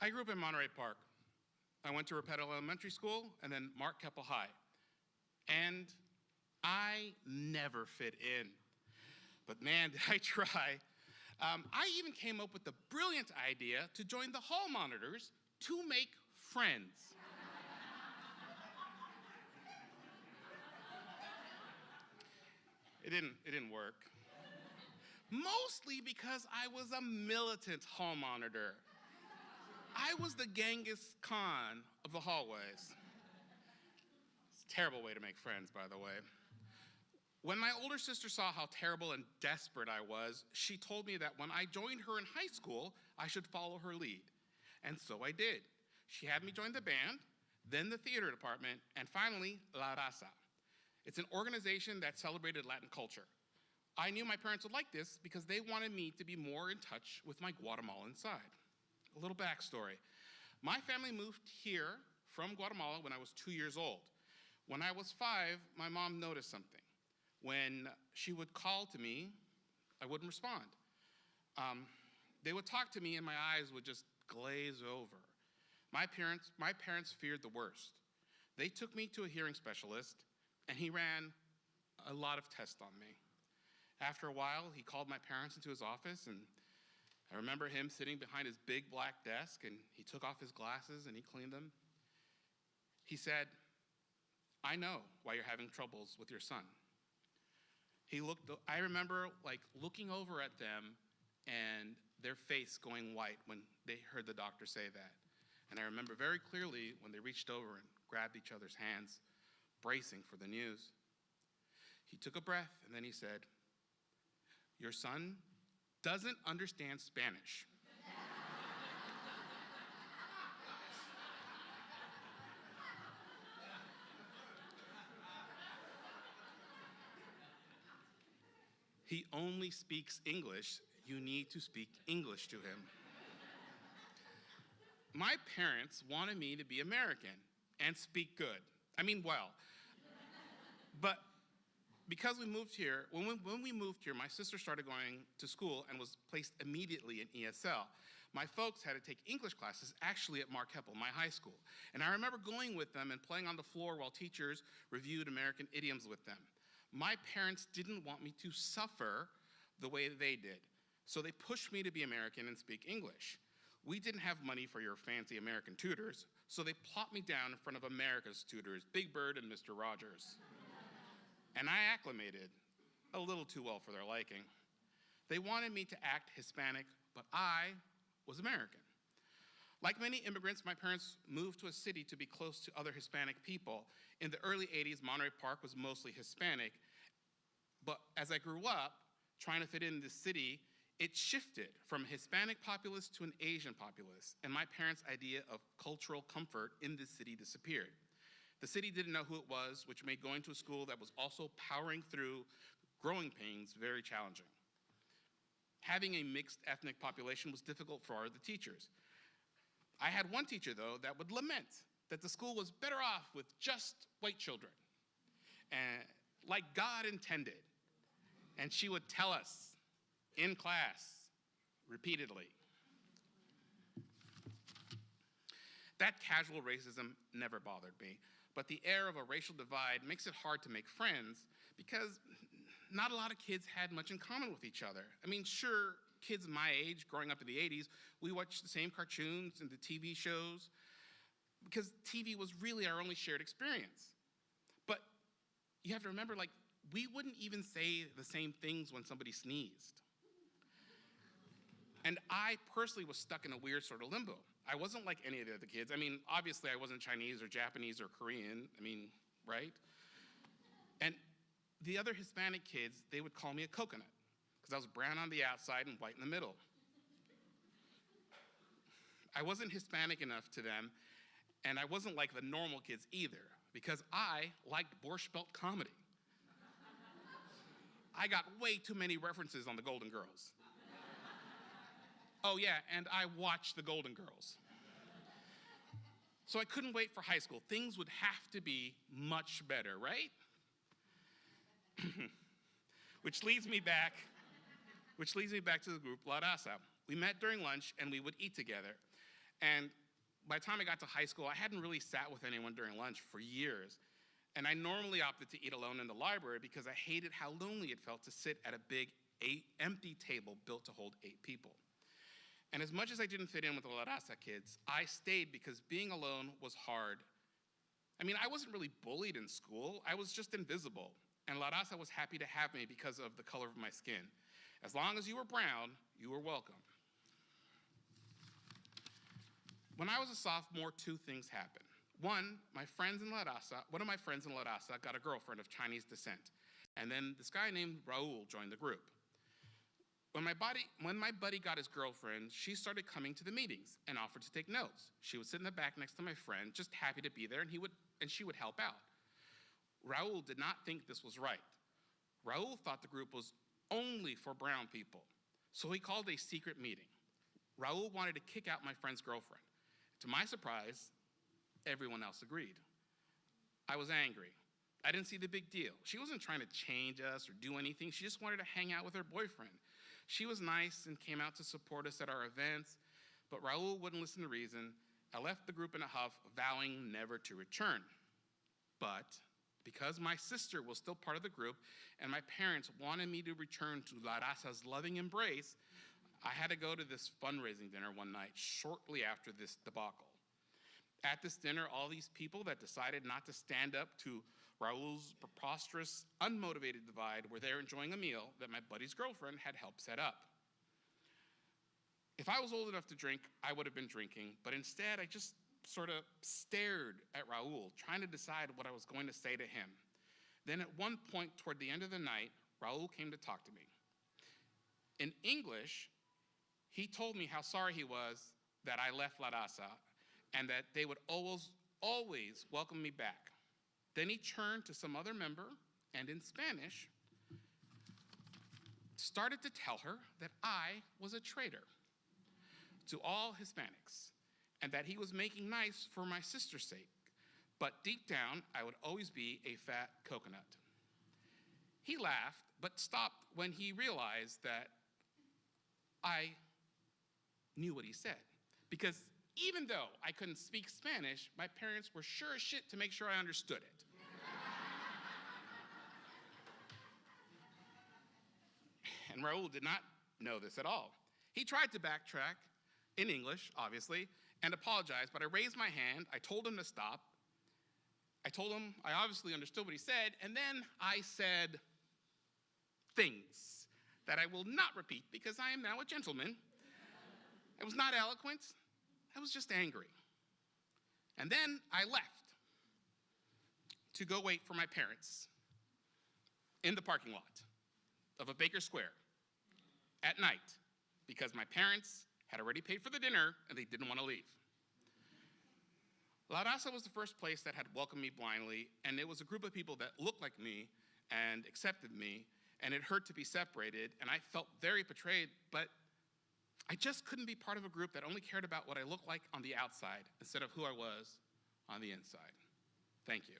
I grew up in Monterey Park. I went to Repetto Elementary School and then Mark Keppel High. And I never fit in. But man, did I try. I even came up with the brilliant idea to join the hall monitors to make friends. It didn't work. Mostly because I was a militant hall monitor. I was the Genghis Khan of the hallways. It's a terrible way to make friends, by the way. When my older sister saw how terrible and desperate I was, she told me that when I joined her in high school, I should follow her lead. And so I did. She had me join the band, then the theater department, and finally, La Raza. It's an organization that celebrated Latin culture. I knew my parents would like this because they wanted me to be more in touch with my Guatemalan side. A little backstory. My family moved here from Guatemala when I was 2 years old. When I was 5, my mom noticed something. When she would call to me, I wouldn't respond. They would talk to me and my eyes would just glaze over. My parents feared the worst. They took me to a hearing specialist and he ran a lot of tests on me. After a while, he called my parents into his office, and I remember him sitting behind his big black desk, and he took off his glasses and he cleaned them. He said, "I know why you're having troubles with your son." I remember looking over at them and their face going white when they heard the doctor say that. And I remember very clearly when they reached over and grabbed each other's hands, bracing for the news. He took a breath and then he said, "Your son doesn't understand Spanish." He only speaks English. You need to speak English to him. My parents wanted me to be American and speak good. I mean, well. But because we moved here, when we moved here, my sister started going to school and was placed immediately in ESL. My folks had to take English classes actually at Mark Keppel, my high school. And I remember going with them and playing on the floor while teachers reviewed American idioms with them. My parents didn't want me to suffer the way they did. So they pushed me to be American and speak English. We didn't have money for your fancy American tutors, so they plopped me down in front of America's tutors, Big Bird and Mr. Rogers. And I acclimated a little too well for their liking. They wanted me to act Hispanic, but I was American. Like many immigrants, my parents moved to a city to be close to other Hispanic people. In the early 80s, Monterey Park was mostly Hispanic, but as I grew up, trying to fit in this city, it shifted from Hispanic populace to an Asian populace, and my parents' idea of cultural comfort in this city disappeared. The city didn't know who it was, which made going to a school that was also powering through growing pains very challenging. Having a mixed ethnic population was difficult for the teachers. I had one teacher, though, that would lament that the school was better off with just white children, like God intended. And she would tell us in class repeatedly. That casual racism never bothered me, but the air of a racial divide makes it hard to make friends because not a lot of kids had much in common with each other. I mean, sure, kids my age, growing up in the 80s, we watched the same cartoons and the TV shows because TV was really our only shared experience. But you have to remember, we wouldn't even say the same things when somebody sneezed. And I personally was stuck in a weird sort of limbo. I wasn't like any of the other kids. I mean, obviously I wasn't Chinese or Japanese or Korean, right? And the other Hispanic kids, they would call me a coconut because I was brown on the outside and white in the middle. I wasn't Hispanic enough to them, and I wasn't like the normal kids either because I liked Borscht Belt comedy. I got way too many references on the Golden Girls. Oh yeah, and I watched the Golden Girls. So I couldn't wait for high school. Things would have to be much better, right? Which leads me back to the group La Raza. We met during lunch and we would eat together. And by the time I got to high school, I hadn't really sat with anyone during lunch for years. And I normally opted to eat alone in the library because I hated how lonely it felt to sit at a big empty table built to hold 8 people. And as much as I didn't fit in with the La Raza kids, I stayed because being alone was hard. I mean, I wasn't really bullied in school. I was just invisible. And La Raza was happy to have me because of the color of my skin. As long as you were brown, you were welcome. When I was a sophomore, 2 things happened. One, one of my friends in La Raza got a girlfriend of Chinese descent. And then this guy named Raul joined the group. When my buddy got his girlfriend, she started coming to the meetings and offered to take notes. She would sit in the back next to my friend, just happy to be there, and she would help out. Raul did not think this was right. Raul thought the group was only for brown people, so he called a secret meeting. Raul wanted to kick out my friend's girlfriend. To my surprise, everyone else agreed. I was angry. I didn't see the big deal. She wasn't trying to change us or do anything. She just wanted to hang out with her boyfriend. She was nice and came out to support us at our events, but Raul wouldn't listen to reason. I left the group in a huff, vowing never to return. But because my sister was still part of the group and my parents wanted me to return to La Raza's loving embrace, I had to go to this fundraising dinner one night shortly after this debacle. At this dinner, all these people that decided not to stand up to Raul's preposterous, unmotivated divide were there enjoying a meal that my buddy's girlfriend had helped set up. If I was old enough to drink, I would have been drinking, but instead I just sort of stared at Raul, trying to decide what I was going to say to him. Then at one point toward the end of the night, Raul came to talk to me. In English, he told me how sorry he was that I left La Raza and that they would always welcome me back. Then he turned to some other member and in Spanish started to tell her that I was a traitor to all Hispanics and that he was making nice for my sister's sake, but deep down, I would always be a fat coconut. He laughed, but stopped when he realized that I knew what he said, because even though I couldn't speak Spanish, my parents were sure as shit to make sure I understood it. And Raul did not know this at all. He tried to backtrack in English, obviously, and apologized, but I raised my hand, I told him to stop. I told him I obviously understood what he said, and then I said things that I will not repeat because I am now a gentleman. I was not eloquent, I was just angry. And then I left to go wait for my parents in the parking lot of a Baker Square at night because my parents had already paid for the dinner and they didn't want to leave. La Raza was the first place that had welcomed me blindly, and it was a group of people that looked like me and accepted me, and it hurt to be separated, and I felt very betrayed, but I just couldn't be part of a group that only cared about what I looked like on the outside instead of who I was on the inside. Thank you.